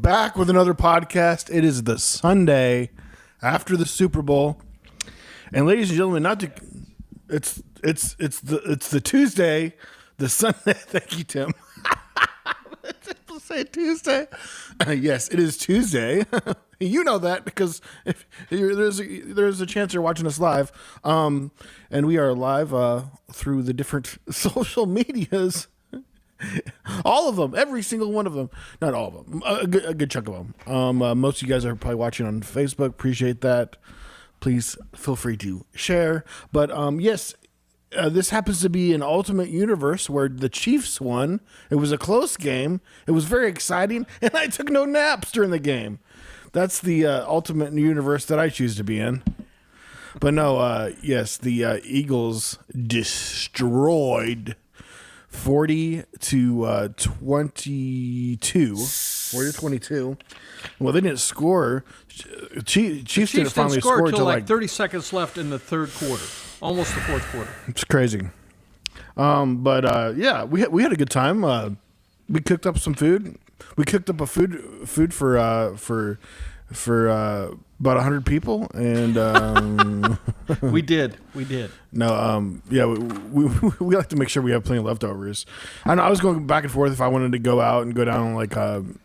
back with another podcast. It is the Sunday after the Super Bowl, and ladies and gentlemen, it's the Tuesday, the Sunday. Thank you, Tim. Let's say Tuesday. Yes, it is Tuesday. You know that because if there's a chance you're watching us live, and we are live through the different social medias. All of them, every single one of them. Not all of them, a good chunk of them. Most of you guys are probably watching on Facebook. Appreciate that. Please feel free to share. But yes, this happens to be an Ultimate Universe where the Chiefs won. It was a close game. It was very exciting, and I took no naps during the game. That's the Ultimate Universe that I choose to be in. But no, yes, the Eagles destroyed 40 to 22. 40 to 22. Well, they didn't score. Chiefs didn't finally score until like 30 seconds left in the third quarter, almost the fourth quarter. It's crazy. But yeah, we had a good time. We cooked up some food. We cooked up a food for about 100 people, and we did. No, yeah, we like to make sure we have plenty of leftovers. I know I was going back and forth if I wanted to go out and go down like down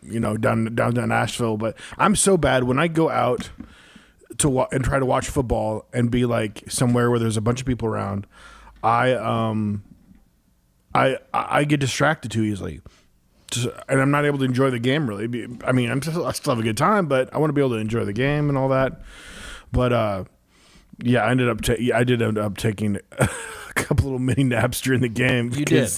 to Nashville, but I'm so bad when I go out to and try to watch football and be like somewhere where there's a bunch of people around. I get distracted too easily. And I'm not able to enjoy the game really. I mean, I still have a good time, but I want to be able to enjoy the game and all that. But yeah, I did end up taking a couple little mini naps during the game. You did.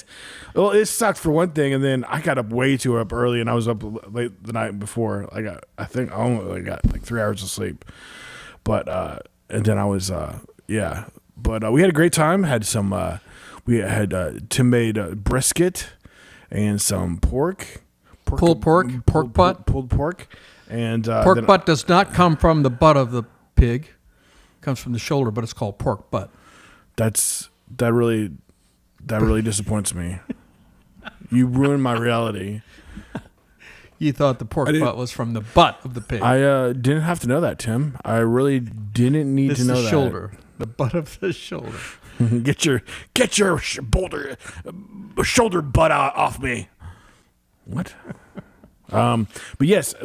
Well, it sucked for one thing, and then I got up way too early, and I was up late the night before. I think I only got like 3 hours of sleep. But and then I was yeah. But we had a great time. Had some. We had Tim made brisket. And some pulled butt, and pork butt does not come from the butt of the pig; it comes from the shoulder, but it's called pork butt. That really disappoints me. You ruined my reality. You thought the pork butt was from the butt of the pig. I didn't have to know that, Tim. I really didn't need to know that. The shoulder, the butt of the shoulder. Get your shoulder butt off me. What? But yes,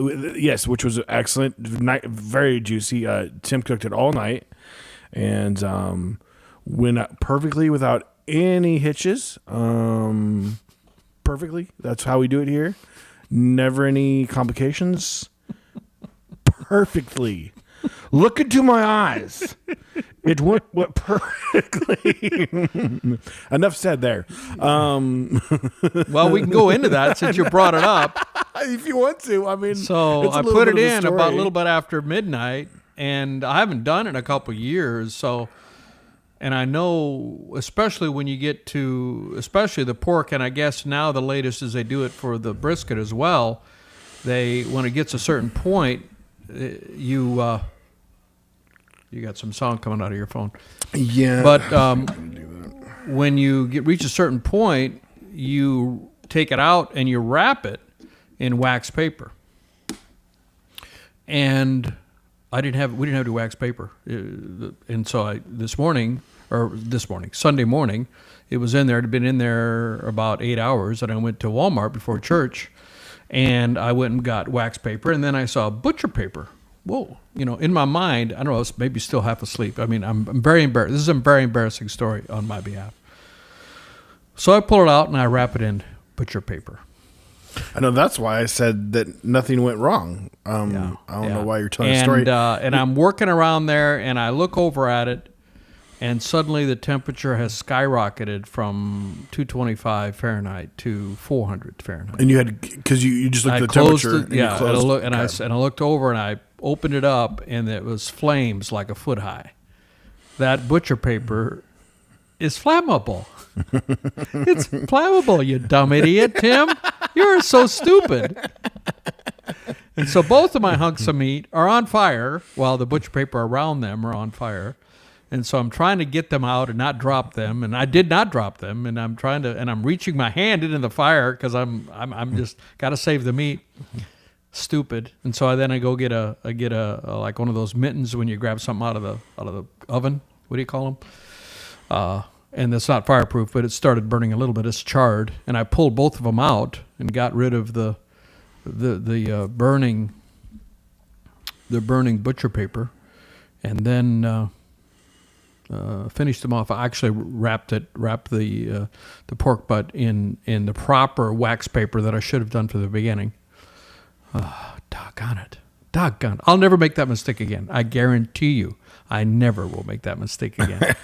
which was excellent. Very juicy. Tim cooked it all night and went out perfectly without any hitches. Perfectly. That's how we do it here. Never any complications. Perfectly. Look into my eyes. It went perfectly. Enough said there. Well, we can go into that since you brought it up. If you want to, I mean. So I put it in about a little bit after midnight, and I haven't done it in a couple of years. So, and I know, especially when you get to, especially the pork, and I guess now the latest is they do it for the brisket as well. When it gets a certain point, you got some sound coming out of your phone. Yeah. But when you reach a certain point, you take it out and you wrap it in wax paper. And we didn't have any wax paper. And so Sunday morning, it was in there. It had been in there about 8 hours. And I went to Walmart before church, and I went and got wax paper. And then I saw butcher paper. Whoa, in my mind, I don't know, I was maybe still half asleep. I mean, I'm very embarrassed. This is a very embarrassing story on my behalf. So I pull it out and I wrap it in butcher paper. I know that's why I said that nothing went wrong. I don't know why you're telling a story. And I'm working around there, and I look over at it, and suddenly the temperature has skyrocketed from 225 Fahrenheit to 400 Fahrenheit. And you had, because you just looked at the temperature. And I looked over and I opened it up, and it was flames like a foot high. That butcher paper is flammable. It's flammable, you dumb idiot, Tim. You're so stupid. And so both of my hunks of meat are on fire while the butcher paper around them are on fire. And so I'm trying to get them out and not drop them, and I did not drop them. And I'm reaching my hand into the fire because I'm just got to save the meat. stupid. And so I go get a like one of those mittens when you grab something out of the oven. What do you call them? And it's not fireproof, but it started burning a little bit. It's charred, and I pulled both of them out and got rid of the burning butcher paper, and then finished them off. I actually wrapped the pork butt in the proper wax paper that I should have done from the beginning. Doggone it. I'll never make that mistake again. I guarantee you, I never will make that mistake again.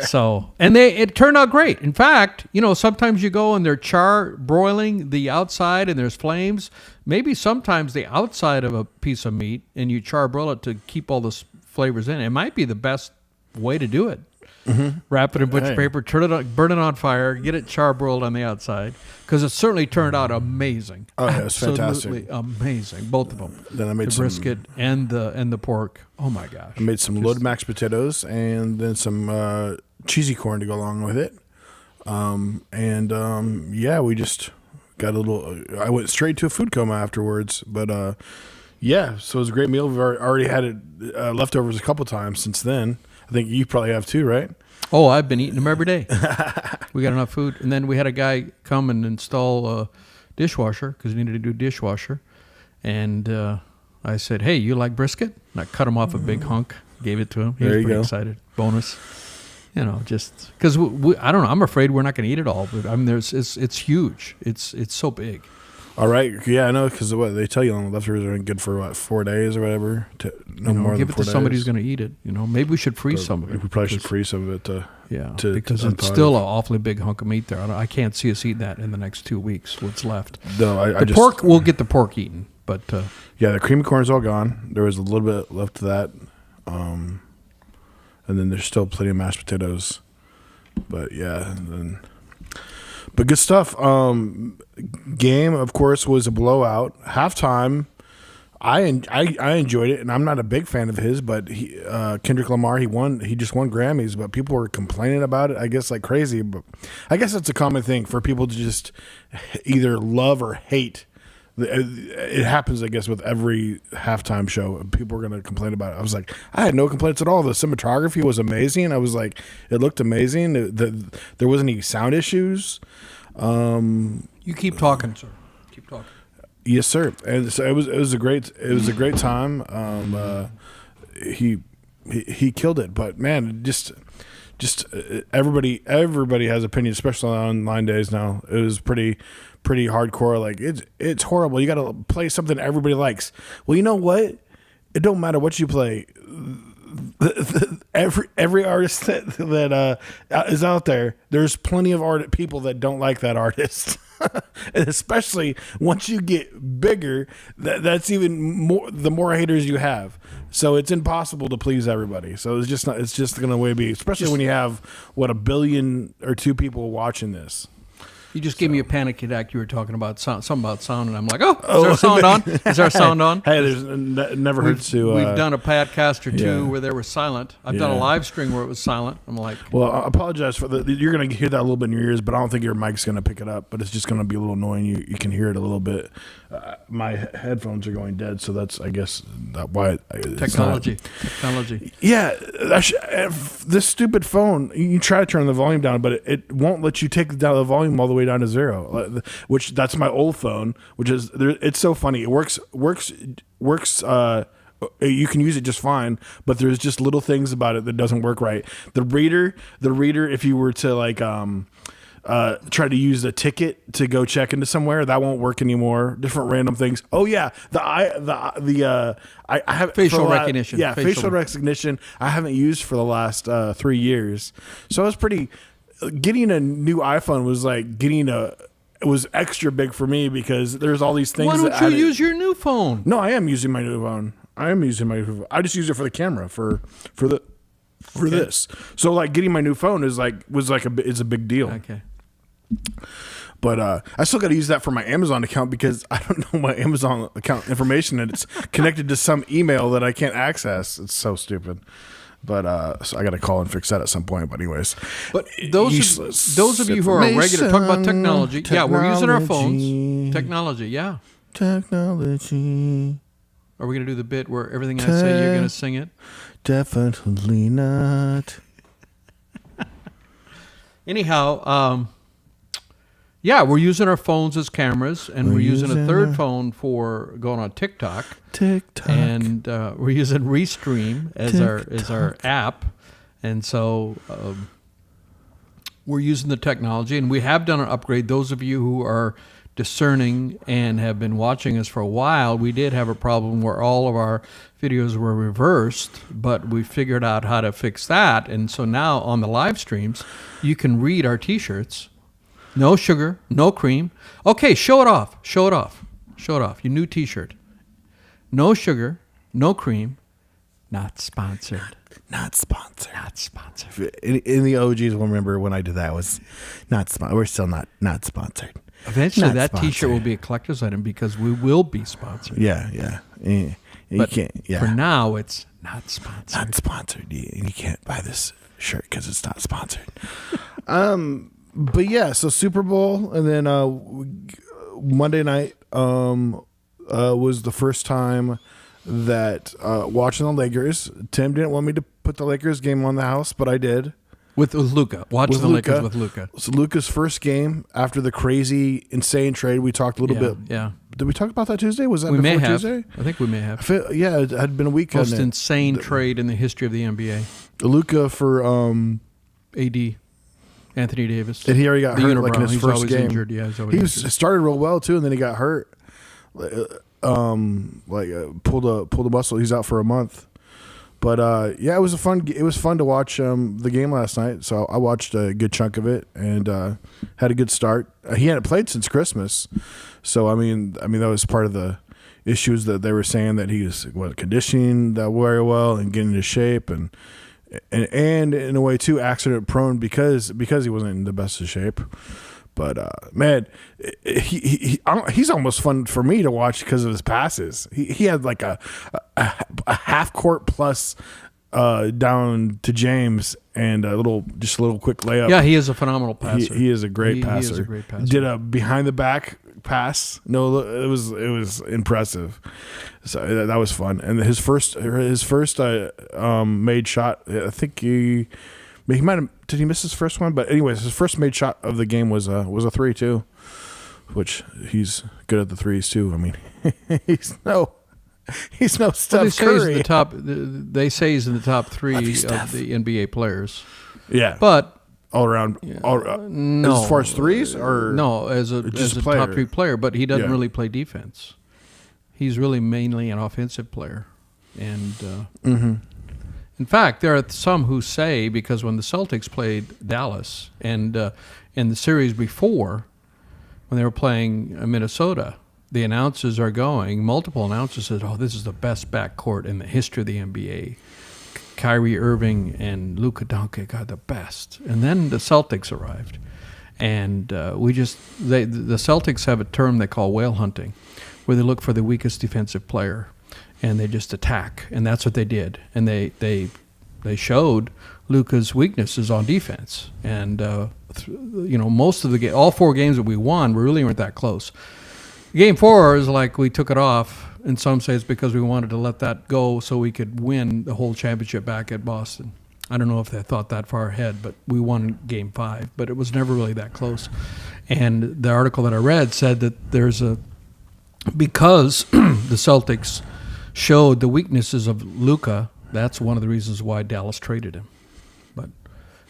So, and it turned out great. In fact, sometimes you go and they're broiling the outside and there's flames. Maybe sometimes the outside of a piece of meat and you broil it to keep all the flavors in. It might be the best way to do it. Mm-hmm. Wrap it in butcher paper, burn it on fire, get it charbroiled on the outside, because it certainly turned out amazing. Oh, yeah, it was Absolutely fantastic. amazing, both of them. Then I made the brisket and the pork. Oh my gosh! I made some loaded mashed potatoes and then some cheesy corn to go along with it. We just got a little. I went straight to a food coma afterwards, but so it was a great meal. We've already had it leftovers a couple times since then. I think you probably have too, right? Oh, I've been eating them every day. We got enough food. And then we had a guy come and install a dishwasher because he needed to do dishwasher. And I said, hey, you like brisket? And I cut him off a big hunk, gave it to him. He was pretty excited. Bonus. Just because I don't know. I'm afraid we're not going to eat it all. But I mean, it's huge. It's so big. All right. Yeah, I know, because what they tell you on the leftovers are good for 4 days or whatever. No more than 4 days. Give it to somebody who's going to eat it. Maybe we should freeze some of it. We probably should freeze some of it because it's still an awfully big hunk of meat there. I can't see us eating that in the next 2 weeks. What's left? No, the pork. We'll get the pork eaten, but the creamy corn's all gone. There was a little bit left of that, and then there's still plenty of mashed potatoes. But But good stuff. Game, of course, was a blowout. Halftime, I enjoyed it, and I'm not a big fan of his, but Kendrick Lamar, he just won Grammys, but people were complaining about it, I guess, like crazy. But I guess that's a common thing for people to just either love or hate. It happens, I guess, with every halftime show. People are going to complain about it. I was like, I had no complaints at all. The cinematography was amazing. I was like, it looked amazing. There wasn't any sound issues. You keep talking, sir. Keep talking. Yes, sir. And so it was a great time. He killed it. But man, just everybody has opinions, especially on online days now. It was pretty hardcore. Like it's horrible. You got to play something everybody likes. Well, you know what? It don't matter what you play. Every artist that is out there, there's plenty of people that don't like that artist. And especially once you get bigger, that's even more. The more haters you have, so it's impossible to please everybody. So it's just going to be, especially when you have 1 billion or 2 people watching this. You just gave me a panic attack. You were talking about something about sound, and I'm like, is our sound on? Is our sound on? Hey, there's never hurts to. We've done a podcast or two where they were silent. I've done a live stream where it was silent. I'm like, well, I apologize for you're going to hear that a little bit in your ears, but I don't think your mic's going to pick it up. But it's just going to be a little annoying. You can hear it a little bit. My headphones are going dead, so that's, I guess, why. Technology. Yeah, this stupid phone. You try to turn the volume down, but it won't let you take down the volume all the way down to 0. Which that's my old phone. Which is it's so funny. It works. You can use it just fine, but there's just little things about it that doesn't work right. The reader. If you were to like try to use a ticket to go check into somewhere, that won't work anymore. Different random things. Oh yeah, I have facial recognition. Yeah, facial recognition. I haven't used for the last 3 years, so I was pretty. Getting a new iPhone was like it was extra big for me because there's all these things. Why don't you use your new phone? No, I am using my new phone. I just use it for the camera for this. So like getting my new phone is a big deal. Okay. But I still got to use that for my Amazon account because I don't know my Amazon account information and it's connected to some email that I can't access. It's so stupid. But so I got to call and fix that at some point. But anyways, but those of you who are regular talk about technology. Yeah, we're using our phones. Technology, yeah. Technology. Are we going to do the bit where everything I say, you're going to sing it? Definitely not. Anyhow, yeah, we're using our phones as cameras, and we're using a third phone for going on TikTok. And we're using Restream as our app, and so we're using the technology, and we have done an upgrade. Those of you who are discerning and have been watching us for a while, we did have a problem where all of our videos were reversed, but we figured out how to fix that, and so now on the live streams, you can read our T-shirts. No sugar, no cream. Okay, show it off. Your new T-shirt. No sugar, no cream, not sponsored. Not sponsored. In the OGs will remember when I did that. It was not sponsored. We're still not sponsored. Eventually, that T-shirt will be a collector's item because we will be sponsored. Yeah. You can't. Yeah. For now, it's not sponsored. Not sponsored. You can't buy this shirt because it's not sponsored. But yeah, so Super Bowl, and then Monday night was the first time that watching the Lakers. Tim didn't want me to put the Lakers game on the house, but I did. With Luka. Watch the Lakers with Luka. So Luka's first game after the crazy, insane trade. We talked a little bit. Yeah. Did we talk about that Tuesday? Was that we before may have. Tuesday? I think we may have. It had been a week. Most insane trade in the history of the NBA. Luka for AD. Anthony Davis. And he already got hurt like in his he's first always game. Injured. Yeah, he started real well too, and then he got hurt. Pulled a muscle. He's out for a month. But yeah, it was fun to watch the game last night. So I watched a good chunk of it and had a good start. He hadn't played since Christmas, so I mean that was part of the issues that they were saying that he was conditioning that very well and getting into shape and in a way too accident prone because he wasn't in the best of shape. But man, he's almost fun for me to watch because of his passes. He had like a half court plus down to James and a little quick layup. Yeah, he is a phenomenal passer. He is a great passer. He is a great passer. Did a behind the back pass. No, it was impressive. So that was fun. And his first made shot. I think he might have. Did he miss his first one? But anyways, his first made shot of the game was a 3-2, which he's good at the threes too. I mean, he's no Steph Curry. They say he's in the top 3 of the NBA players. Yeah, but all around. No, as far as threes or no, as a top 3 player, but he doesn't really play defense. He's really mainly an offensive player, and. In fact, there are some who say, because when the Celtics played Dallas and in the series before, when they were playing Minnesota, the announcers multiple announcers said, oh, this is the best backcourt in the history of the NBA. Kyrie Irving and Luka Doncic are the best. And then the Celtics arrived. And the Celtics have a term they call whale hunting, where they look for the weakest defensive player. And they just attack, and that's what they did. And they showed Luka's weaknesses on defense. And most of the all 4 games that we won, we really weren't that close. Game 4 is like we took it off, and some say it's because we wanted to let that go so we could win the whole championship back at Boston. I don't know if they thought that far ahead, but we won Game 5. But it was never really that close. And the article that I read said that because the Celtics showed the weaknesses of Luka, that's one of the reasons why Dallas traded him. But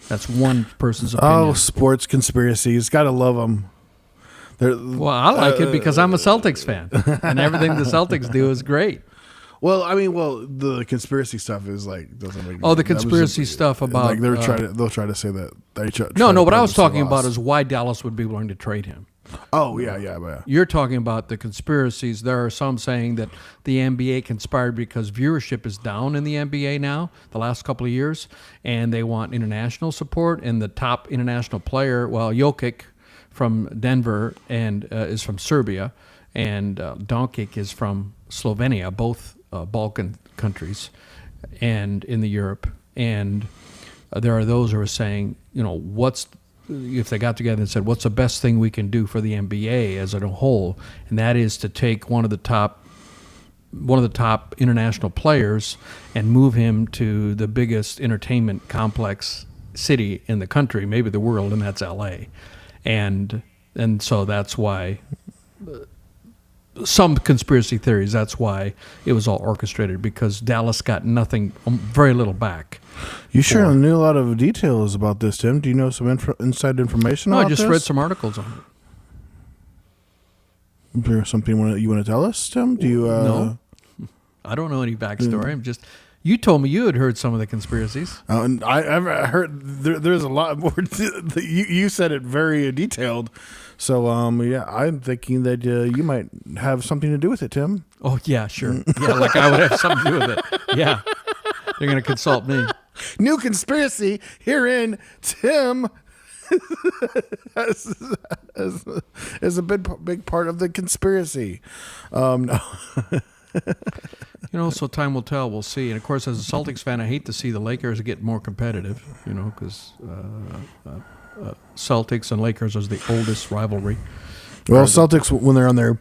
that's one person's opinion. Oh, sports conspiracies. Got to love them. Well, I like it because I'm a Celtics fan, and everything the Celtics do is great. Well, I mean, the conspiracy stuff is like doesn't make. Oh, the conspiracy stuff about like they'll try to say that they No. What I was talking about is why Dallas would be willing to trade him. Oh, yeah. You're talking about the conspiracies. There are some saying that the NBA conspired because viewership is down in the NBA now, the last couple of years, and they want international support. And the top international player, Jokic from Denver and is from Serbia, and Doncic is from Slovenia, both Balkan countries, and in the Europe. And there are those who are saying, what's if they got together and said, what's the best thing we can do for the NBA as a whole, and that is to take one of the top international players and move him to the biggest entertainment complex city in the country, maybe the world, and that's LA. And so that's why some conspiracy theories, that's why it was all orchestrated, because Dallas got nothing, very little back. You sure knew a lot of details about this, Tim. Do you know some inside information about this? I just read some articles on it. Is there something you want to tell us, Tim? Do you? No, I don't know any backstory. I'm just. You told me you had heard some of the conspiracies. And I've heard there's a lot more. You said it very detailed. So, yeah, I'm thinking that you might have something to do with it, Tim. Oh, yeah, sure. Yeah, like I would have something to do with it. Yeah. They're going to consult me. New conspiracy herein, Tim is a big part of the conspiracy. No. So time will tell. We'll see. And, of course, as a Celtics fan, I hate to see the Lakers get more competitive, because Celtics and Lakers is the oldest rivalry. Well, Celtics, when they're on their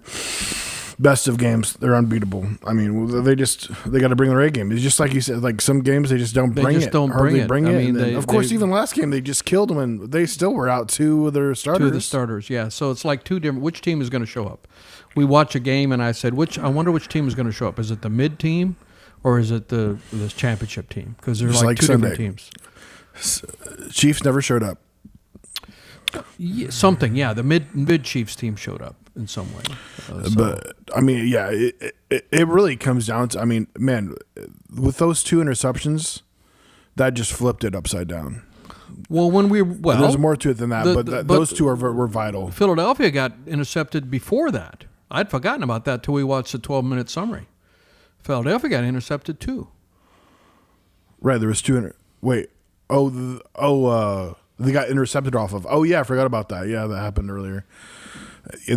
best of games, they're unbeatable. I mean, they got to bring their A game. It's just like you said, like some games they just don't bring it. Hardly bring it. I mean, of course, even last game they just killed them, and they still were out two of their starters. Two of the starters, yeah. So it's like two different. Which team is going to show up? We watch a game, and I said, I wonder which team is going to show up. Is it the mid team, or is it the championship team? Because there's like two Sunday. Different teams. Chiefs never showed up. Yeah, something, yeah. The mid Chiefs team showed up in some way. But I mean, yeah, it really comes down to. I mean, man, with those two interceptions, that just flipped it upside down. Well, there's more to it than that, but those two were vital. Philadelphia got intercepted before that. I'd forgotten about that till we watched the 12-minute summary. Philadelphia got intercepted too. Right, there was two. Wait, they got intercepted off of. Oh yeah, I forgot about that. Yeah, that happened earlier.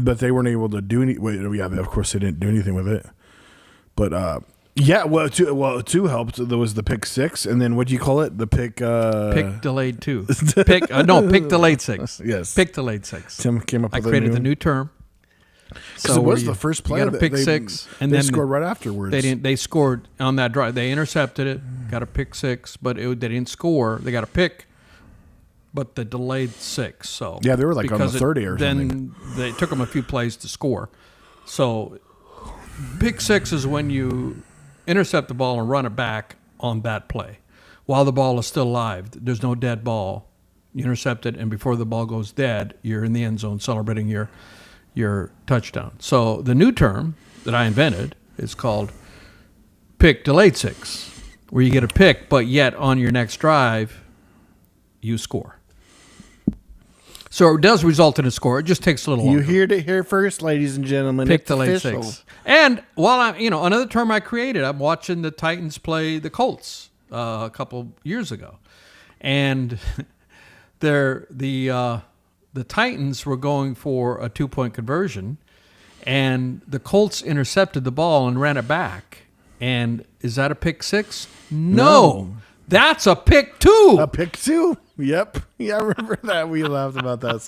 But they weren't able to do any. Wait, yeah, of course they didn't do anything with it. But yeah, two helped. There was the pick six, and then what do you call it? The pick. Pick delayed two. Pick delayed six. Yes, pick delayed six. Tim came up with created the new term. So it was the first play. You got a pick six, and then scored right afterwards. They scored on that drive. They intercepted it, got a pick six, but they didn't score. They got a pick, but the delayed six. So yeah, they were like on the 30 or something. Then they took them a few plays to score. So pick six is when you intercept the ball and run it back on that play while the ball is still live. There's no dead ball. You intercept it, and before the ball goes dead, you're in the end zone celebrating your touchdown. So the new term that I invented is called pick delayed six, where you get a pick, but yet on your next drive, you score. So it does result in a score. It just takes a little longer. You heard it here first, ladies and gentlemen. Pick delayed six. And while another term I created, I'm watching the Titans play the Colts a couple years ago. And the Titans were going for a 2-point conversion, and the Colts intercepted the ball and ran it back. And is that a pick six? No. That's a pick two. A pick two? Yep. Yeah, I remember that. We laughed about that.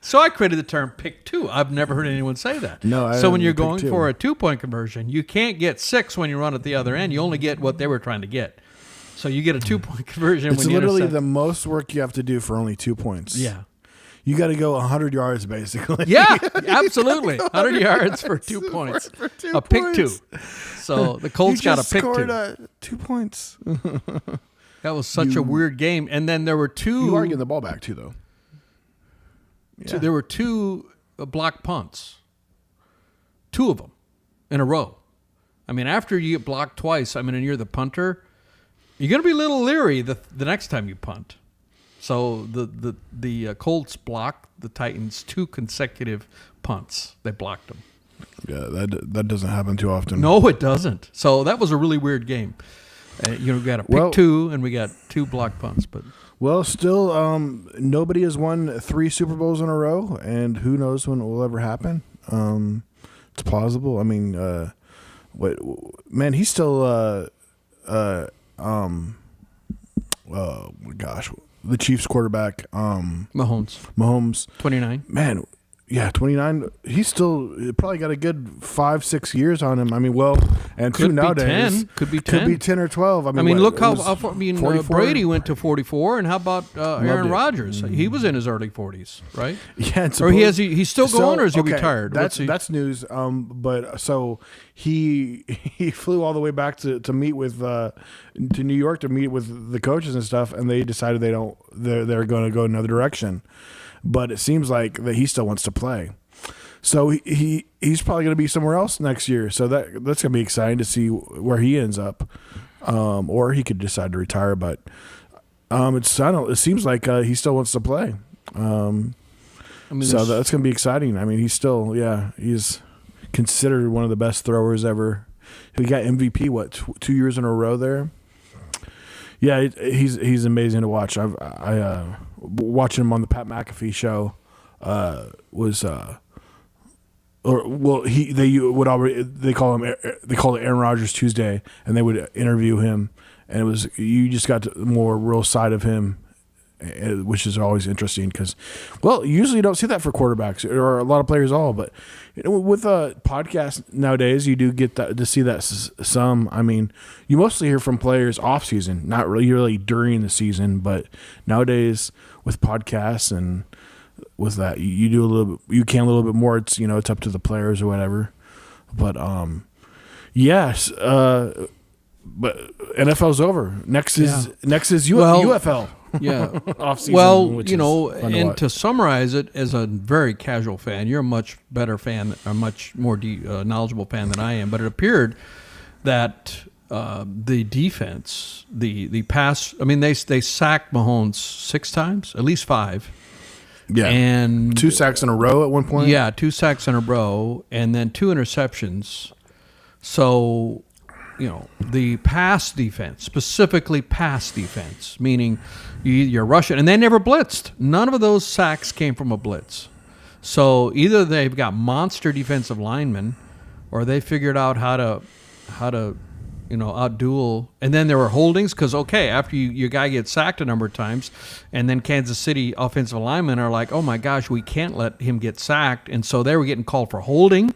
So I created the term pick two. I've never heard anyone say that. No, So when you're going for a 2-point conversion, you can't get six when you run at the other end. You only get what they were trying to get. So you get a 2-point conversion it's when you literally the most work you have to do for only 2 points. Yeah. You got to go 100 yards, basically. Yeah, absolutely. 100 yards for 2 points. A pick two. So the Colts got a pick two. Scored 2 points. That was such a weird game. And then there were two. You are getting the ball back, too, though. Yeah. There were two blocked punts. Two of them in a row. I mean, after you get blocked twice, and you're the punter, you're going to be a little leery the next time you punt. So the Colts blocked the Titans 2 consecutive punts. They blocked them. Yeah, that doesn't happen too often. No, it doesn't. So that was a really weird game. We got a pick two, and we got 2 block punts. But still, nobody has won 3 Super Bowls in a row, and who knows when it will ever happen. It's plausible. I mean, he's still. Oh my gosh, the Chiefs quarterback, Mahomes. 29. Man, yeah, 29. He's still probably got a good 5-6 years on him. I mean, and Could two be nowadays 10. Could be 10. Could be 10 or 12. I mean, look it how was Brady went to 44, and how about Aaron it. Rodgers? He was in his early 40s, right? Yeah, and Or he's still going, or is he retired? That's news. But so he flew all the way back to meet with to New York to meet with the coaches and stuff, and they decided they're going to go another direction. But it seems like that he still wants to play. So he's probably going to be somewhere else next year. So that's going to be exciting to see where he ends up, or he could decide to retire. But it seems like he still wants to play. So that's going to be exciting. I mean, he's considered one of the best throwers ever. He got MVP 2 years in a row there. Yeah, he's amazing to watch. I watching him on the Pat McAfee show they call it Aaron Rodgers Tuesday, and they would interview him, and you just got more real side of him, which is always interesting because, usually you don't see that for quarterbacks or a lot of players but with podcasts nowadays you do get to see that some. I mean, you mostly hear from players off season, not really during the season, but nowadays with podcasts and with that you do you can a little bit more. It's it's up to the players or whatever, but yes, but NFL's over. Next is UFL. Yeah. Off season. To summarize it, as a very casual fan, you're a much better fan, a much more knowledgeable fan than I am. But it appeared that the defense, the pass. I mean, they sacked Mahomes 6 times, at least 5. Yeah, and 2 sacks in a row at one point. Yeah, 2 sacks in a row, and then 2 interceptions. So, the pass defense, specifically pass defense, meaning you're rushing, and they never blitzed. None of those sacks came from a blitz. So either they've got monster defensive linemen, or they figured out how to outduel. And then there were holdings because, after your guy gets sacked a number of times, and then Kansas City offensive linemen are like, oh my gosh, we can't let him get sacked. And so they were getting called for holding,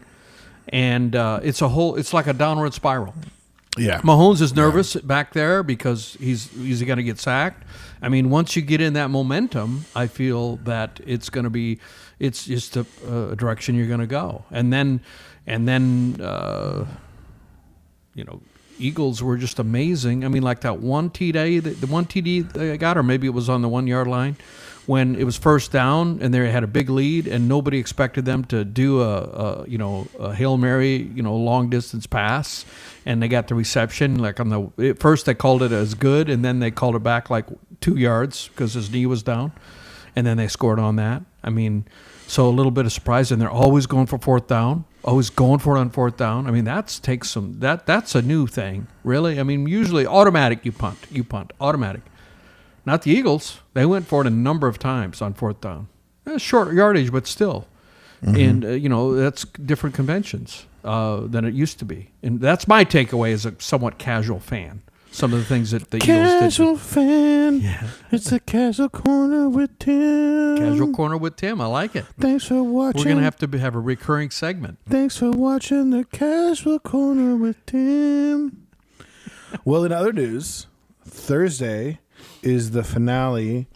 and it's like a downward spiral. Yeah, Mahomes is nervous back there because he's going to get sacked. I mean, once you get in that momentum, I feel that it's just a direction you're going to go. And then Eagles were just amazing. I mean, like that one TD they got, or maybe it was on the 1 yard line when it was first down and they had a big lead and nobody expected them to do a Hail Mary, long distance pass, and they got the reception. Like at first they called it as good, and then they called it back like 2 yards because his knee was down, and then they scored on that. I mean, so a little bit of surprise, and they're always going for fourth down. Always going for it on fourth down. I mean, that's a new thing, really. I mean, usually automatic you punt, automatic. Not the Eagles. They went for it a number of times on fourth down. Short yardage, but still. Mm-hmm. And, that's different conventions than it used to be. And that's my takeaway as a somewhat casual fan. Some of the things that the Eagles did. Casual fan. Yeah. It's a Casual Corner with Tim. Casual Corner with Tim. I like it. Thanks for watching. We're going to have a recurring segment. Thanks for watching the Casual Corner with Tim. Well, in other news, Thursday is the finale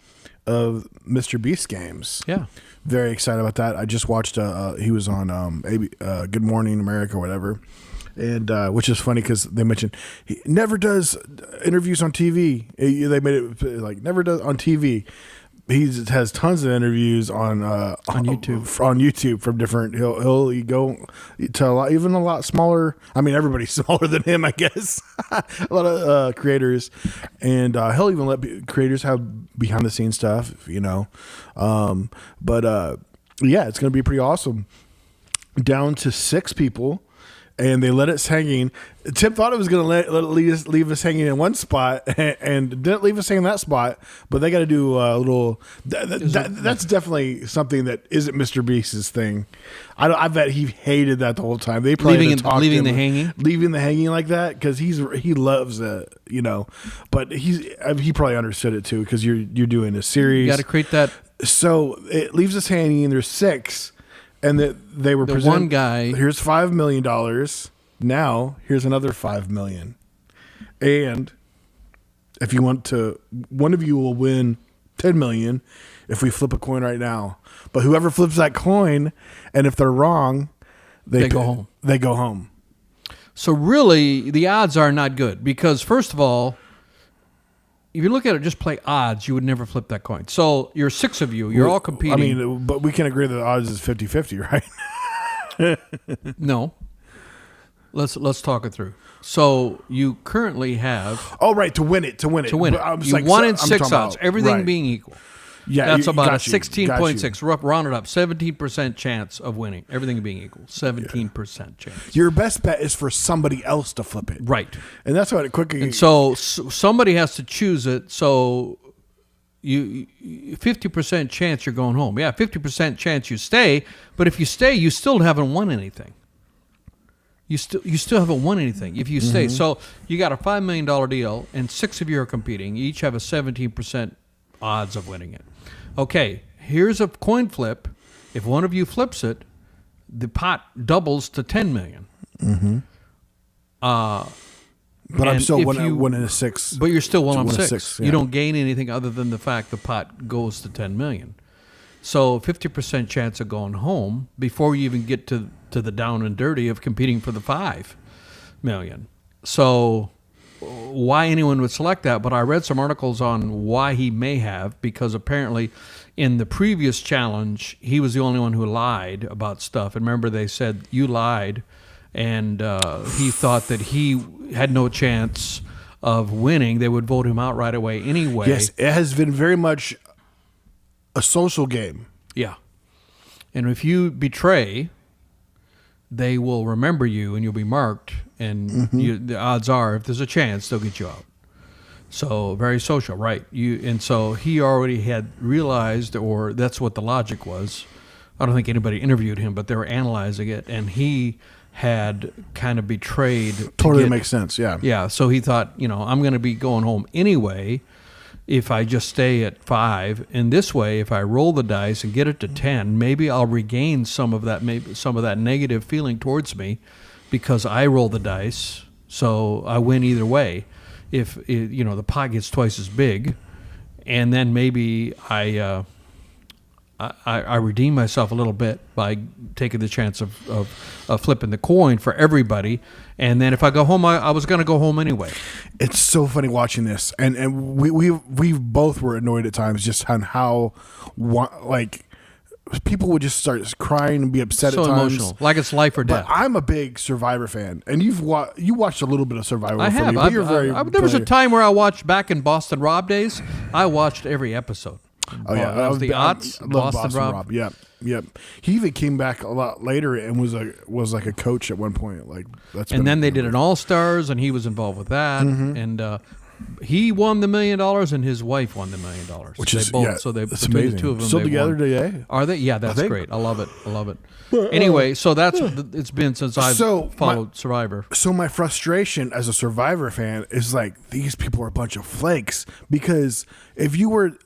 of Mr. Beast games. Yeah. Very excited about that. I just watched, he was on Good Morning America or whatever. And which is funny because they mentioned he never does interviews on TV. They made it like never does on TV. He has tons of interviews on YouTube. On YouTube from different. He'll go to even a lot smaller. I mean, everybody's smaller than him, I guess. A lot of creators, and he'll even let creators have behind the scenes stuff. But yeah, it's gonna be pretty awesome. Down to 6 people. and they let us hanging. Tim thought it was going to leave us hanging in one spot, and didn't leave us hanging in that spot. But they got to do a little. That's definitely something that isn't Mr. Beast's thing. I bet he hated that the whole time. They probably leaving the hanging like that because he loves it, But he probably understood it too because you're doing a series. You got to create that. So it leaves us hanging, and there's 6, and they were the one guy. Here's $5 million. Now here's another $5 million, and if you want to, one of you will win $10 million if we flip a coin right now. But whoever flips that coin, and if they're wrong, they go home. They go home. So really, the odds are not good because first of all, if you look at it, just play odds, you would never flip that coin. So you're 6 of you. You're all competing. I mean, but we can agree that the odds is 50-50, right? No. Let's talk it through. So you currently have... Oh, right, to win it. You won in 6 odds, everything being equal. Yeah, that's about a 16.6, rounded up, 17% chance of winning, everything being equal, 17% chance. Your best bet is for somebody else to flip it. Right. And that's what it quickly... And so somebody has to choose it, so you 50% chance you're going home. Yeah, 50% chance you stay, but if you stay, you still haven't won anything. You still haven't won anything if you stay. So you got a $5 million deal, and 6 of you are competing. You each have a 17% odds of winning it. Okay, here's a coin flip. If one of you flips it, the pot doubles to $10 million. Mm-hmm. But I'm still one in a 6. But you're still one in 6. Yeah. You don't gain anything other than the fact the pot goes to $10 million. So 50% chance of going home before you even get to the down and dirty of competing for the $5 million. So why anyone would select that, but I read some articles on why he may have, because apparently in the previous challenge, he was the only one who lied about stuff. And remember, they said, you lied, and he thought that he had no chance of winning. They would vote him out right away anyway. Yes, it has been very much a social game. Yeah. And if you betray, they will remember you and you'll be marked, and the odds are, if there's a chance, they'll get you out. So very social, right? And so he already had realized, or that's what the logic was. I don't think anybody interviewed him, but they were analyzing it, and he had kind of betrayed. Totally makes sense, yeah. Yeah, so he thought, I'm going to be going home anyway if I just stay at 5. And this way, if I roll the dice and get it to 10, maybe I'll regain some of that negative feeling towards me because I roll the dice, so I win either way. If the pot gets twice as big, and then maybe I redeem myself a little bit by taking the chance of flipping the coin for everybody. And then if I go home, I was going to go home anyway. It's so funny watching this, and we both were annoyed at times just on how people would just start crying and be upset at times. So emotional, like it's life or death. But I'm a big Survivor fan, and you watched a little bit of Survivor. I have. There was a time where I watched back in Boston Rob days. I watched every episode. Oh yeah, that was the odds. I love Boston Rob. Yep. He even came back a lot later and was like a coach at one point. Like then they did an All Stars, and he was involved with that. And he won the $1 million, and his wife won the $1 million. Which is both. So that's between amazing. The two of them, still together today. Are they? Yeah, that's great. I love it. Anyway, so that's what it's been since I've followed Survivor. So my frustration as a Survivor fan is like, these people are a bunch of flakes, because if you were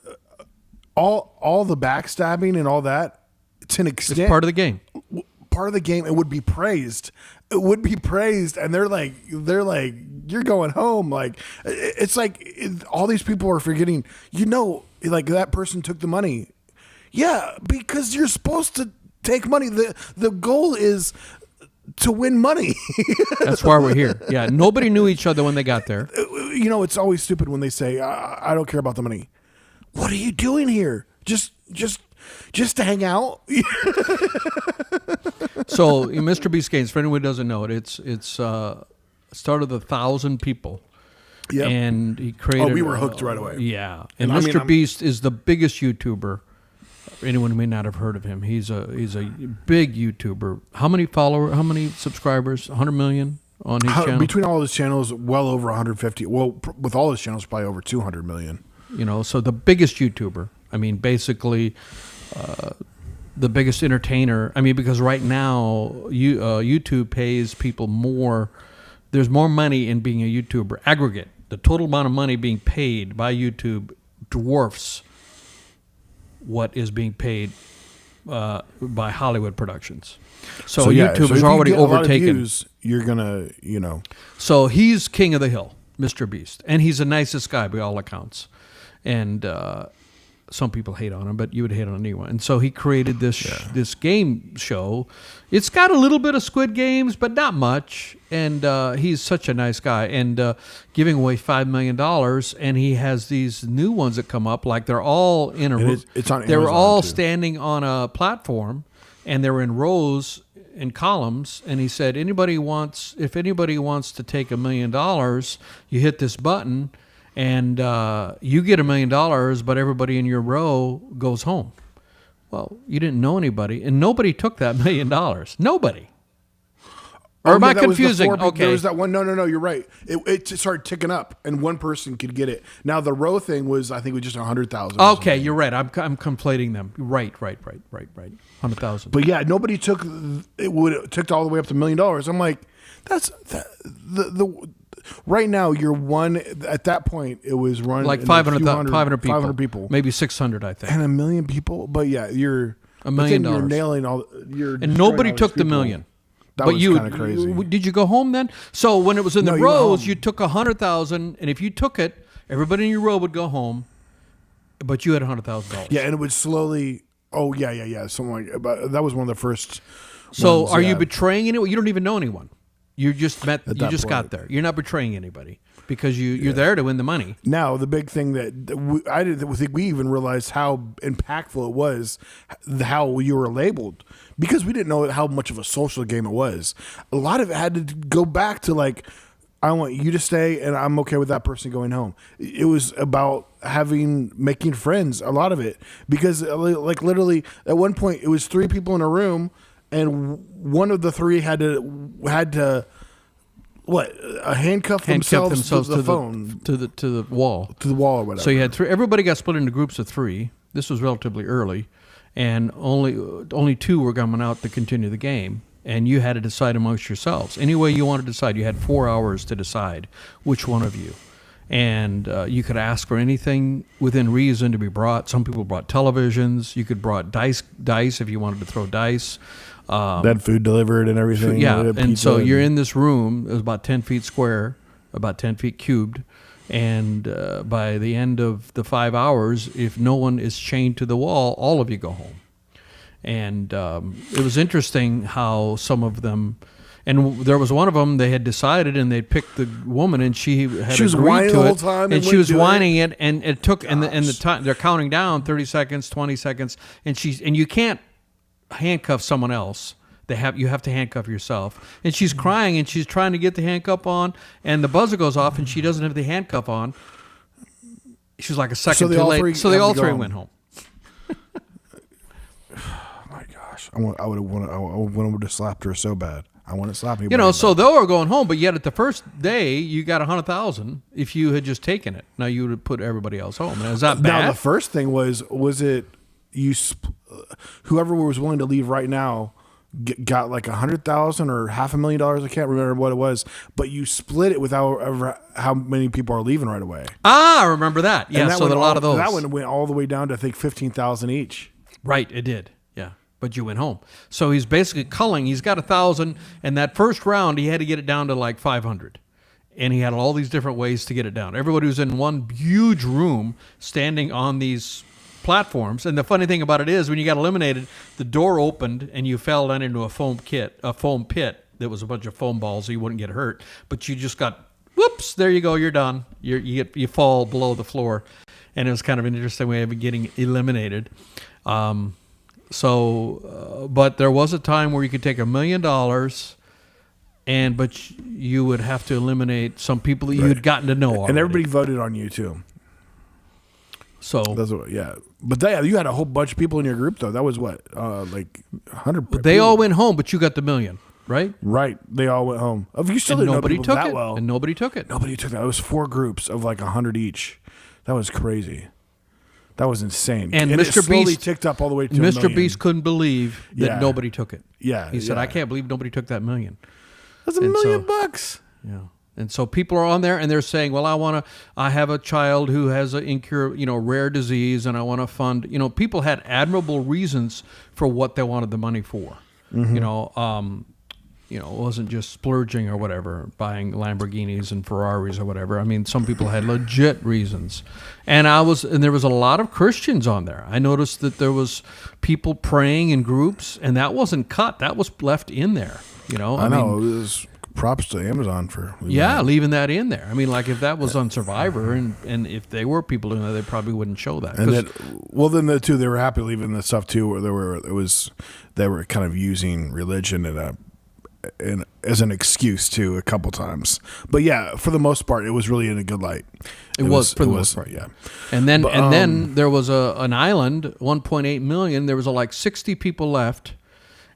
all the backstabbing and all that, to an extent, it's part of the game. Part of the game, it would be praised. It would be praised, and they're like, you're going home. Like, it's like all these people are forgetting. Like that person took the money. Yeah, because you're supposed to take money. The goal is to win money. That's why we're here. Yeah, nobody knew each other when they got there. It's always stupid when they say, I don't care about the money. What are you doing here? Just to hang out? So, Mr. Beast Games, for anyone who doesn't know it, it's started with 1,000 people. Yep. And he created... Oh, we were hooked right away. Yeah. And Mr. Beast is the biggest YouTuber anyone who may not have heard of him, he's a big YouTuber. How many followers? How many subscribers? 100 million on his channel. Between all his channels, well over 150. Well, with all his channels, probably over 200 million. So the biggest YouTuber. I mean, basically, the biggest entertainer. I mean, because right now, YouTube pays people more. There's more money in being a YouTuber. Aggregate, the total amount of money being paid by YouTube dwarfs what is being paid by Hollywood productions. So YouTube has already overtaken. Views, you're gonna, So he's king of the hill, Mr. Beast, and he's the nicest guy by all accounts. And some people hate on him, but you would hate on anyone. And so he created this game show. It's got a little bit of Squid Games, but not much. And he's such a nice guy. And giving away $5 million, and he has these new ones that come up. Like they're all in a. It's on. They were Amazon all too. standing on a platform, and they were in rows and columns. And he said, if anybody wants to take $1 million, you hit this button. And you get $1 million, but everybody in your row goes home. Well, you didn't know anybody, and nobody took that $1 million. Nobody. Or am I confusing? Okay. There was that one. No, you're right. It started ticking up, and one person could get it. Now the row thing was, I think, it was just 100,000. Okay, you're right. I'm conflating them. Right. 100,000. But yeah, nobody took it. Took all the way up to $1 million. I'm like, the right now, you're one. At that point, it was running like 500 people. 500 people. Maybe 600, I think. And 1 million people. But yeah, you're $1 million. You're nailing all. And nobody took the million. That was kind of crazy. Did you go home then? So when it was in the you went rows, home. you took 100,000, and if you took it, everybody in your row would go home, but you had $100,000. Yeah, and it would slowly. Oh yeah. Something like. But that was one of the first. So ones, are you betraying anyone? You don't even know anyone. You just met. You just got point. there. You're not betraying anybody because you're there to win the money. Now the big thing that I didn't think we even realized how impactful it was, how you were labeled, because we didn't know how much of a social game it was. A lot of it had to go back to like, I want you to stay, and I'm okay with that person going home. It was about making friends. A lot of it, because like literally at one point it was 3 people in a room. And one of the 3 had to handcuff themselves to the phone to the wall or whatever. So you had 3. Everybody got split into groups of 3. This was relatively early, and only 2 were coming out to continue the game. And you had to decide amongst yourselves. Any way you wanted to decide, you had 4 hours to decide which one of you. And you could ask for anything within reason to be brought. Some people brought televisions. You could brought dice if you wanted to throw dice. They had food delivered and everything. Yeah, and so you're in this room. It was about 10 feet square, about 10 feet cubed. And by the end of the 5 hours, if no one is chained to the wall, all of you go home. And it was interesting how some of them... And there was one of them, they had decided, and they picked the woman, and she was whining to the it, whole time and she was whining it, and it took, and the time they're counting down 30 seconds, 20 seconds, and you can't handcuff someone else. You have to handcuff yourself, and she's crying, and she's trying to get the handcuff on, and the buzzer goes off, and she doesn't have the handcuff on. She's like a second too late, so they all 3 went home. Oh my gosh, I would have slapped her so bad. I want to slap me. So they were going home, but yet at the first day, you got 100,000 if you had just taken it. Now you would have put everybody else home. Now, is that bad? Now the first thing was it you? Whoever was willing to leave right now got like 100,000 or $500,000. I can't remember what it was, but you split it without how many people are leaving right away. I remember that. Yeah, so a lot of those. That one went all the way down to I think 15,000 each. Right, it did. Yeah. But you went home. So he's basically culling. He's got 1,000, and that first round he had to get it down to like 500, and he had all these different ways to get it down. Everybody was in one huge room, standing on these platforms. And the funny thing about it is, when you got eliminated, the door opened and you fell down into a foam pit. That was a bunch of foam balls, so you wouldn't get hurt. But you just got whoops. There you go. You're done. You fall below the floor, and it was kind of an interesting way of getting eliminated. But there was a time where you could take $1 million, but you would have to eliminate some people that you had gotten to know already. And everybody voted on you too. So yeah. But you had a whole bunch of people in your group though. That was what, like 100. they all went home, but you got the million, right? Right. They all went home. You still And didn't know nobody people took that it. well. And nobody took it. Nobody took that. It was 4 groups of like 100 each. That was crazy. That was insane. And it Mr. slowly Beast ticked up all the way to Mr. $1 million. Beast couldn't believe that Yeah. nobody took it. Yeah. He said, yeah. "I can't believe nobody took that million." That's $1 million bucks. Yeah. And so people are on there and they're saying, well, I have a child who has an incurable, rare disease and I want to fund, people had admirable reasons for what they wanted the money for. Mm-hmm. It wasn't just splurging or whatever, buying Lamborghinis and Ferraris or whatever. I mean, some people had legit reasons. And there was a lot of Christians on there. I noticed that there was people praying in groups and that wasn't cut. That was left in there, I know. It was props to Amazon for leaving that in there. I mean, like if that was on Survivor and if they were people doing that, they probably wouldn't show that. And then they were happy leaving the stuff too, where they were kind of using religion as an excuse too a couple times. But yeah, for the most part, it was really in a good light. It was for the most part, yeah. And then there was an island, 1.8 million. There was like 60 people left.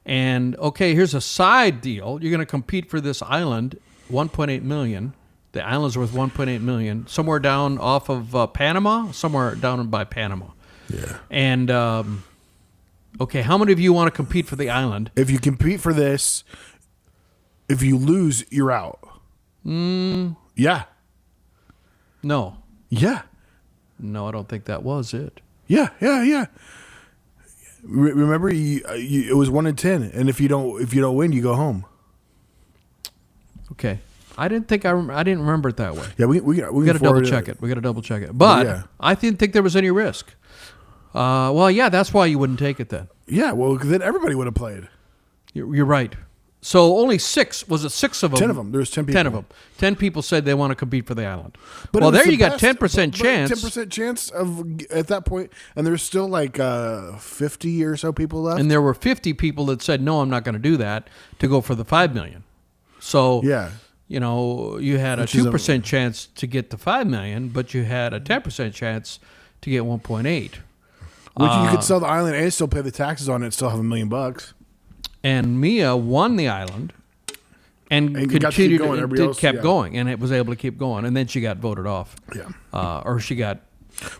And okay, here's a side deal. You're going to compete for this island, 1.8 million. The island's worth 1.8 million. Somewhere down off of Panama, somewhere down by Panama. Yeah. And okay, how many of you want to compete for the island? If you compete for this, if you lose, you're out. Yeah. No. Yeah. No, I don't think that was it. Yeah. Remember, it was 1 in 10, and if you don't win, you go home. Okay, I didn't remember it that way. Yeah, we got to double check it. We got to double check it. But yeah. I didn't think there was any risk. Well, yeah, that's why you wouldn't take it then. Yeah, well, then everybody would have played. You're right. So only 6 of them? 10 of them. There's 10 people. 10 of them. 10 people said they want to compete for the island. But well, there you got 10% chance. 10% chance at that point, and there's still like 50 or so people left. And there were 50 people that said, no, I'm not going to do that, to go for the $5 million. So, yeah. You had a 2% chance to get the $5 million, but you had a 10% chance to get 1.8. Which you could sell the island and still pay the taxes on it and still have $1 million bucks. And Mia won the island and continued kept going, and it was able to keep going, and then she got voted off. Yeah. Or she got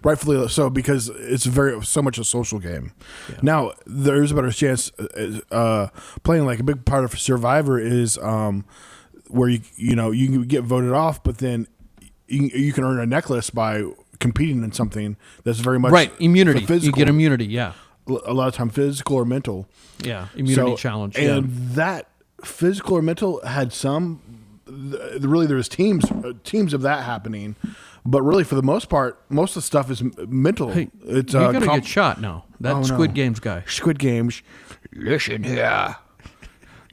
rightfully so, because it's so much a social game. Yeah. Now there's a better chance playing like a big part of Survivor is where you can get voted off, but then you can earn a necklace by competing in something that's very much right immunity. Physical. You get immunity, yeah. A lot of time physical or mental. Yeah, immunity challenge. And that physical or mental had some. Really, there's teams of that happening, but really for the most part, most of the stuff is mental. Hey, it's you're gonna get shot now. That Squid Games guy. Squid Games. Listen here,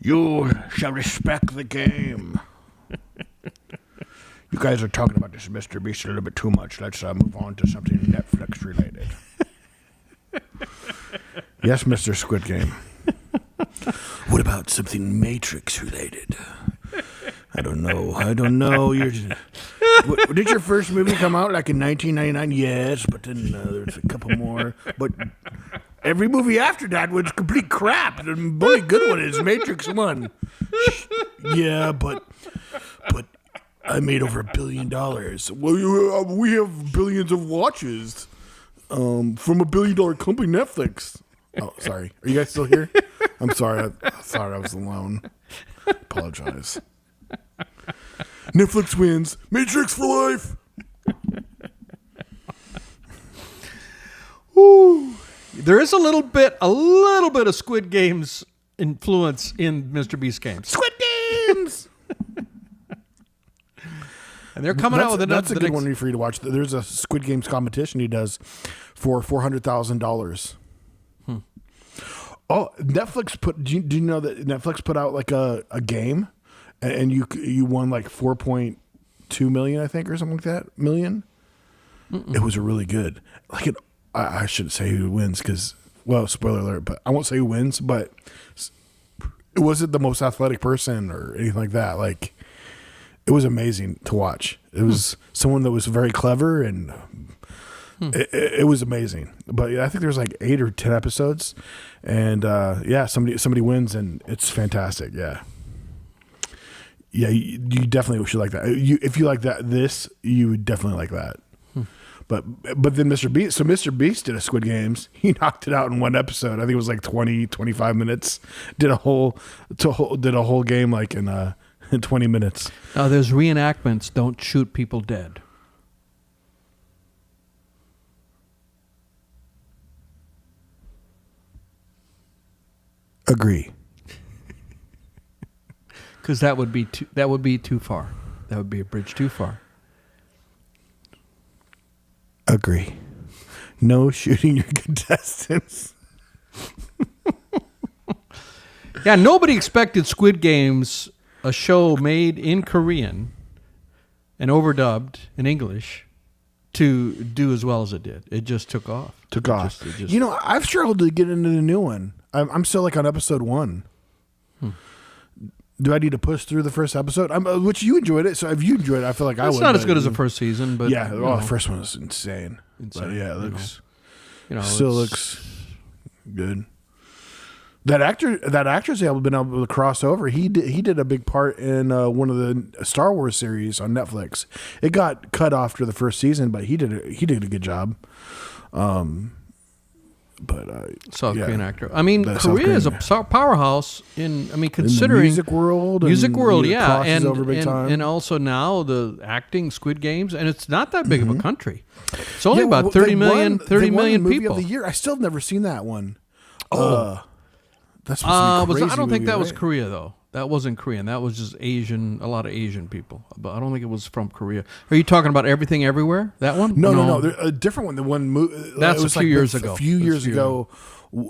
you shall respect the game. You guys are talking about this Mr. Beast a little bit too much. Let's move on to something Netflix related. Yes, Mr. Squid Game. What about something Matrix related? I don't know. Did your first movie come out like in 1999? Yes, but then there's a couple more. But every movie after that was complete crap. The only good one is Matrix 1. Yeah, but I made over $1 billion. Well, we have billions of watches from $1 billion company, Netflix. Oh, sorry. Are you guys still here? I'm sorry. I thought I was alone. Apologize. Netflix wins. Matrix for life. Ooh. There is a little bit of Squid Games influence in Mr. Beast games. Squid Games. And they're coming out with another. That's a good one for you to watch. There's a Squid Games competition he does for $400,000. Oh, Netflix do you know that Netflix put out like a game, and you won like 4.2 million, I think, or something like that million. It was really good. Like I shouldn't say who wins because, well, spoiler alert, but I won't say who wins. But it wasn't the most athletic person or anything like that. Like it was amazing to watch. It was someone that was very clever and It was amazing. But yeah, I think there's like 8 or 10 episodes, and somebody wins, and it's fantastic. Yeah. Yeah, you definitely should like that. If you like that, you would definitely like that. But then Mr. Beast, so Mr. Beast did a Squid Games. He knocked it out in one episode. I think it was like 20, 25 minutes. Did a whole game like in 20 minutes. Now there's reenactments. Don't shoot people dead. Agree. Because that would be too far. That would be a bridge too far. Agree. No shooting your contestants. Yeah, nobody expected Squid Games, a show made in Korean and overdubbed in English, to do as well as it did. It just took off. I've struggled to get into the new one. I'm still like on episode 1. Do I need to push through the first episode? Which you enjoyed it, so if you enjoyed it, I feel like I would. It's not as good as the first season, but yeah, the first one was insane. But yeah, it looks still looks good. That actor's been able to cross over. He did a big part in one of the Star Wars series on Netflix. It got cut after the first season, but he did a good job. South Korean actor. I mean, Korea is a powerhouse considering in the music world, yeah, and and also now the acting Squid Games, and it's not that big of a country. It's only about 30 million movie people. Of the year. I still have never seen that one. That's supposed to be crazy. I don't think that was Korea though. That wasn't Korean. That was just Asian. A lot of Asian people, but I don't think it was from Korea. Are you talking about Everything Everywhere? That one? No. A different one. The one. That's a few years ago. A few years ago,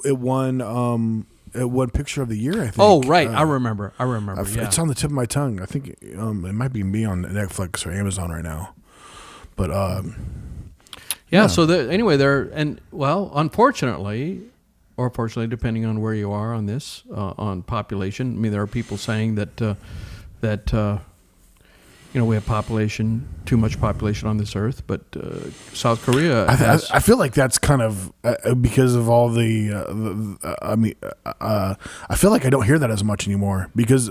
it won. It won Picture of the Year. I think. Oh right, I remember. Yeah. It's on the tip of my tongue. I think it might be me on Netflix or Amazon right now. But yeah. So unfortunately. Or fortunately, depending on where you are on this, on population. I mean, there are people saying that we have too much population on this earth, but South Korea has... I feel like that's kind of because of all the I feel like I don't hear that as much anymore because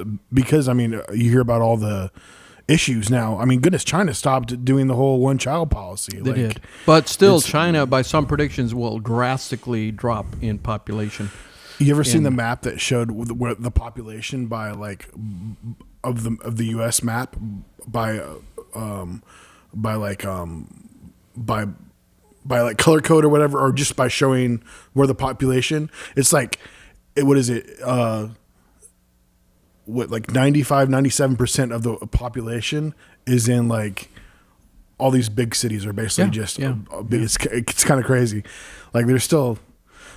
I mean, you hear about all the issues now. I mean, goodness, China stopped doing the whole one-child policy. They did. But still, China, by some predictions, will drastically drop in population. You ever seen the map that showed where the population by like of the U.S. map by color code or whatever, or just by showing where the population? It's like, what is it? Like 95-97% of the population is in like all these big cities are basically it's kind of crazy. Like there's still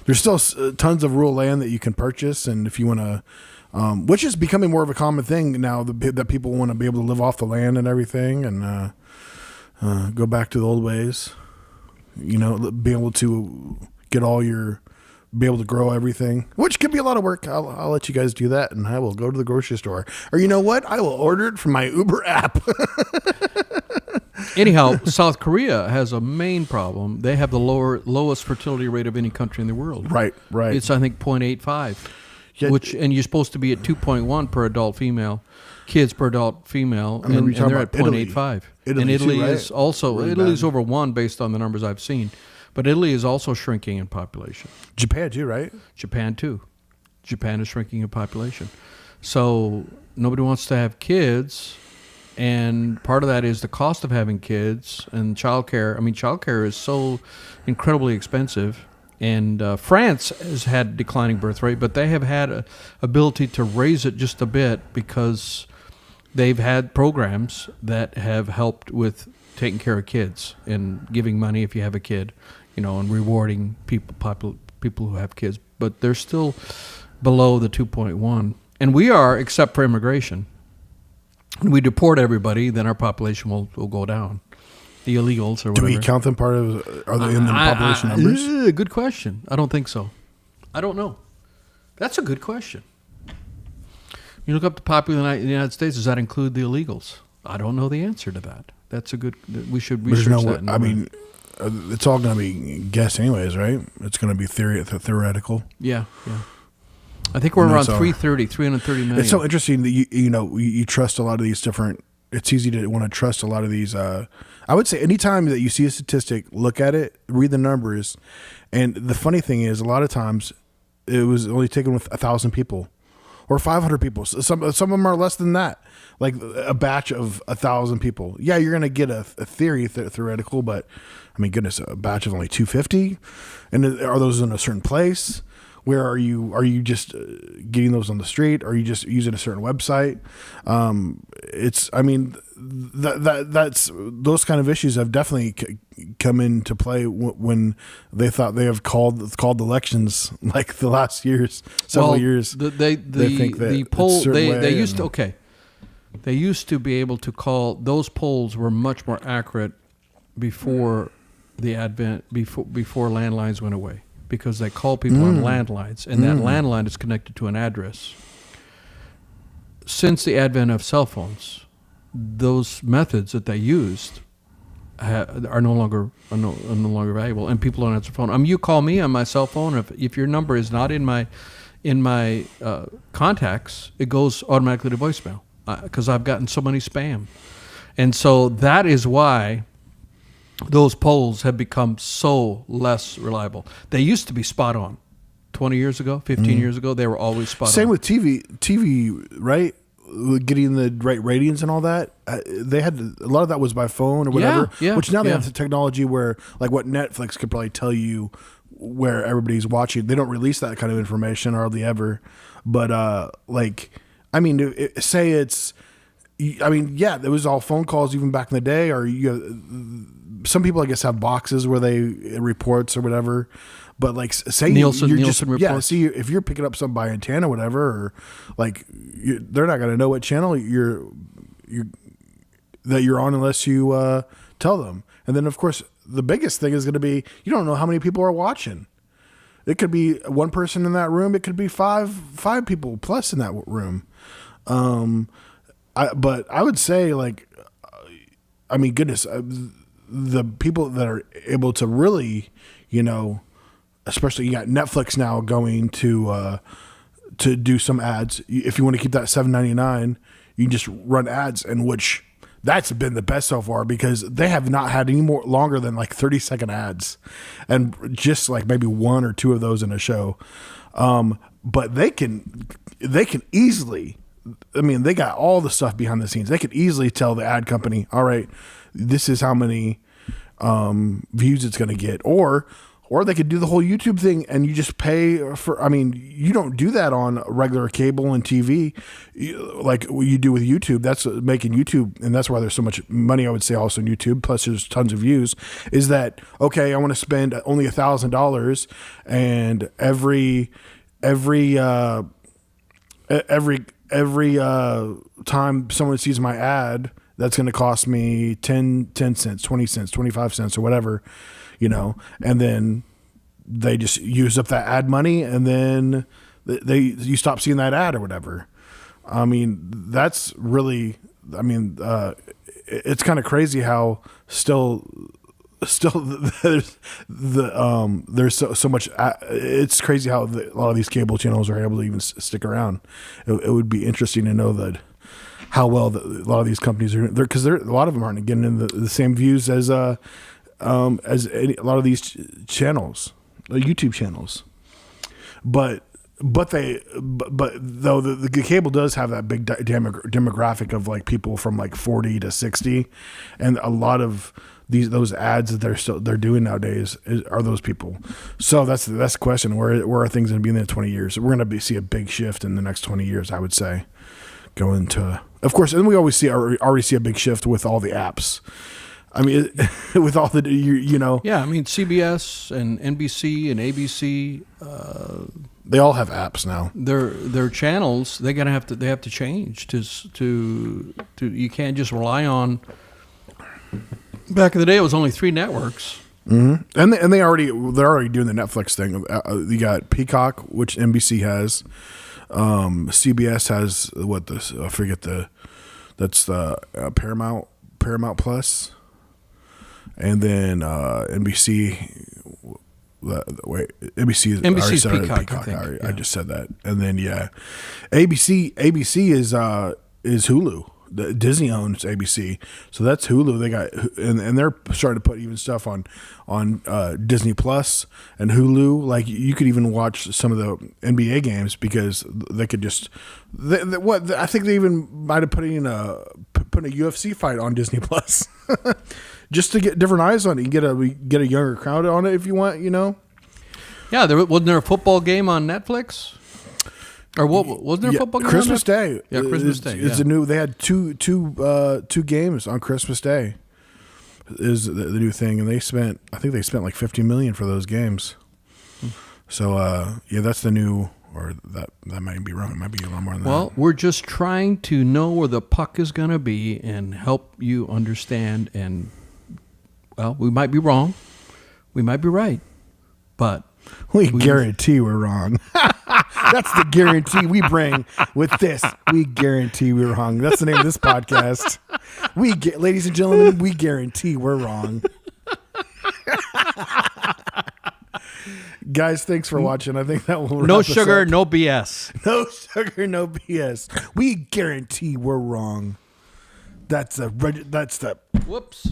tons of rural land that you can purchase, and if you want to, which is becoming more of a common thing now that people want to be able to live off the land and everything, and go back to the old ways. Be able to be able to grow everything, which could be a lot of work. I'll let you guys do that, and I will go to the grocery store. Or you know what? I will order it from my Uber app. Anyhow, South Korea has a main problem. They have the lowest fertility rate of any country in the world. Right. It's, I think, 0.85, and you're supposed to be at 2.1 per adult female, kids per adult female, and they're at 0.85. And Italy is also, Italy's over 1 based on the numbers I've seen. But Italy is also shrinking in population. Japan too, right? Japan too. Japan is shrinking in population. So nobody wants to have kids, and part of that is the cost of having kids and childcare. I mean, childcare is so incredibly expensive. And France has had declining birth rate, but they have had a ability to raise it just a bit because they've had programs that have helped with taking care of kids and giving money if you have a kid. And rewarding people who have kids, but they're still below the 2.1. And we are, except for immigration. When we deport everybody, then our population will go down. The illegals or whatever. Do we count them part of? Are they in the population numbers? Good question. I don't think so. I don't know. That's a good question. You look up the population in the United States. Does that include the illegals? I don't know the answer to that. That's a good. We should research that. it's all going to be guess anyways, right? It's going to be theoretical. Yeah. I think we're And around that's all. 330 million. It's so interesting that you trust a lot of these different. It's easy to want to trust a lot of these. I would say anytime that you see a statistic, look at it, read the numbers, and the funny thing is, a lot of times it was only taken with 1,000 people or 500 people. Some of them are less than that. Like a batch of 1,000 people. Yeah, you're gonna get a theoretical, but I mean, goodness, a batch of only 250, and are those in a certain place? Where are you? Are you just getting those on the street? Are you just using a certain website? I mean, that's those kind of issues have definitely come into play when they thought they have called elections like the last several years. They think that the it's poll a certain they way used to and- okay. They used to be able to call those polls were much more accurate before the advent before landlines went away, because they call people on landlines, and that landline is connected to an address. Since the advent of cell phones, those methods that they used are no longer valuable, and people don't answer the phone. I mean, you call me on my cell phone, if your number is not in my contacts, it goes automatically to voicemail, because I've gotten so many spam. And so that is why those polls have become so less reliable. They used to be spot on. 20 years ago, 15 years ago, they were always spot on. Same with TV, right? Getting the right ratings and all that. They had a lot of that was by phone or whatever. Yeah, which now they yeah. have the technology where, like, what Netflix could probably tell you where everybody's watching. They don't release that kind of information hardly ever. But like, I mean, say it's. I mean, yeah, there was all phone calls even back in the day. Or some people, I guess, have boxes where they reports or whatever. But like, say Nielsen reports. Yeah, reports. see, if you're picking up some by antenna, or whatever, or like, they're not going to know what channel that you're on unless you tell them. And then, of course, the biggest thing is going to be you don't know how many people are watching. It could be one person in that room. It could be five people plus in that room. But I would say, like, I mean, goodness, the people that are able to really, especially you got Netflix now going to do some ads. If you want to keep that $7.99, you can just run ads, in which that's been the best so far, because they have not had any more longer than like 30-second ads, and just like maybe one or two of those in a show. But they can easily. I mean, they got all the stuff behind the scenes. They could easily tell the ad company, all right, this is how many views it's going to get. Or they could do the whole YouTube thing and you just pay for, I mean, you don't do that on regular cable and TV like what you do with YouTube. That's making YouTube, and that's why there's so much money, I would say, also in YouTube, plus there's tons of views, is that, okay, I want to spend only $1,000, and every time someone sees my ad, that's going to cost me 10 cents, 20 cents, 25 cents, or whatever, and then they just use up that ad money, and then you stop seeing that ad or whatever. I mean, that's really, I mean, it's kind of crazy how still there's so much. It's crazy how a lot of these cable channels are able to even stick around. It would be interesting to know that how well a lot of these companies are there, because a lot of them aren't getting in the same views as a lot of these channels, YouTube channels. But though the cable does have that big demographic of like people from like 40 to 60, and a lot of those ads that they're doing nowadays are those people. So that's the question. Where are things going to be in the 20 years? We're going to see a big shift in the next 20 years, I would say, going to, of course, and we already see a big shift with all the apps. I mean, with all the Yeah, I mean, CBS and NBC and ABC, they all have apps now. Their channels, they have to change to you can't just rely on. Back in the day, it was only 3 networks. Mm-hmm. And they're already doing the Netflix thing. You got Peacock, which NBC has. CBS has I forget that's the Paramount Plus. and then NBC. NBC is NBC's I already said Peacock, I think. I just said that, and then ABC is Hulu. Disney owns ABC, so that's Hulu. They got and they're starting to put even stuff on Disney Plus and Hulu. Like you could even watch some of the NBA games because they could just I think they even might have put a UFC fight on Disney Plus. Just to get different eyes on it, you get a younger crowd on it if you want, Yeah, wasn't there a football game on Netflix? Or what wasn't there a football game? Christmas Day. Yeah, Christmas Day. It's a new. They had two games on Christmas Day. Is the new thing, and I think they spent like $50 million for those games. So that's the new. Or that might be wrong. It might be a lot more than that. Well, we're just trying to know where the puck is going to be and help you understand. And we might be wrong, we might be right, but we guarantee we're wrong. That's the guarantee we bring with this. We guarantee we're wrong. That's the name of this podcast. Ladies and gentlemen, we guarantee we're wrong. Guys, thanks for watching. I think that will wrap no us sugar, up. no BS. No sugar, no BS. We guarantee we're wrong. That's the. Whoops.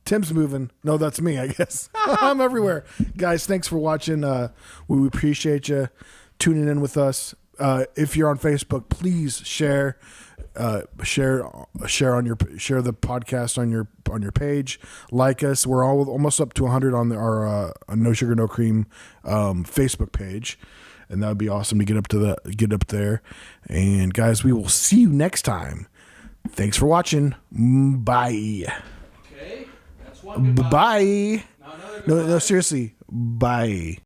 Tim's moving. No, that's me, I guess. I'm everywhere. Guys, thanks for watching. We appreciate you tuning in with us. If you're on Facebook, please share the podcast on your page. Like us. We're almost up to 100 on our No Sugar No Cream Facebook page, and that would be awesome to get up there. And guys, we will see you next time. Thanks for watching. Bye. Okay, that's one goodbye. Bye. No, seriously. Bye.